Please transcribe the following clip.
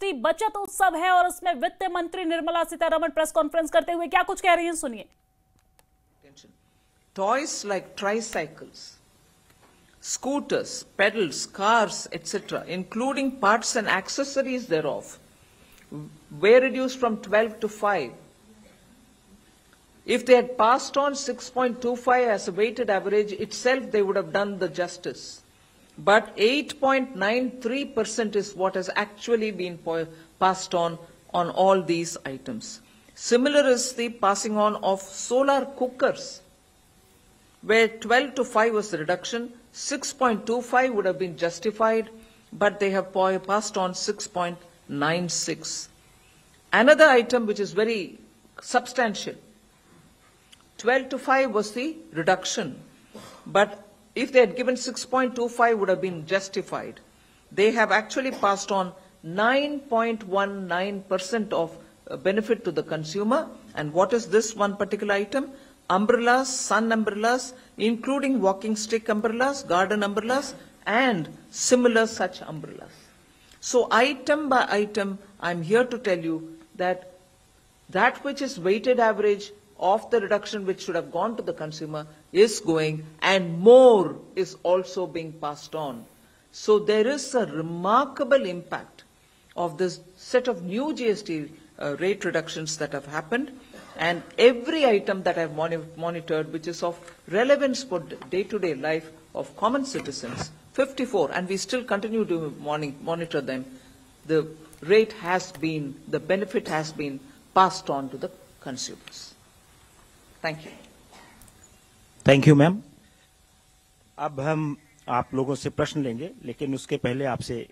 GST बचत उत्सव है और उसमें वित्त मंत्री निर्मला सीतारमण प्रेस कॉन्फ्रेंस करते हुए क्या कुछ कह रही हैं, सुनिए। Toys like tricycles, scooters, pedals, cars, etc., including parts and accessories thereof, were reduced from 12 to 5. If they had passed on 6.25 as a weighted average itself, they would have done the justice. But 8.93% is what has actually been passed on all these items. Similar is the passing on of solar cookers, where 12 to 5 was the reduction, 6.25 would have been justified, but they have passed on 6.96. Another item which is very substantial, 12 to 5 was the reduction, but if they had given 6.25 would have been justified. They have actually passed on 9.19% of benefit to the consumer. And what is this one particular item? Umbrellas, sun umbrellas, including walking stick umbrellas, garden umbrellas, and similar such umbrellas. So item by item, I'm here to tell you that that which is weighted average of the reduction which should have gone to the consumer is going, and more is also being passed on. So there is a remarkable impact of this set of new GST rate reductions that have happened, and every item that I've monitored which is of relevance for day-to-day life of common citizens, 54, and we still continue to monitor them, the rate has been, the benefit has been passed on to the consumers. Thank you. Thank you, ma'am. अब हम आप लोगों से प्रश्न लेंगे, लेकिन उसके पहले आपसे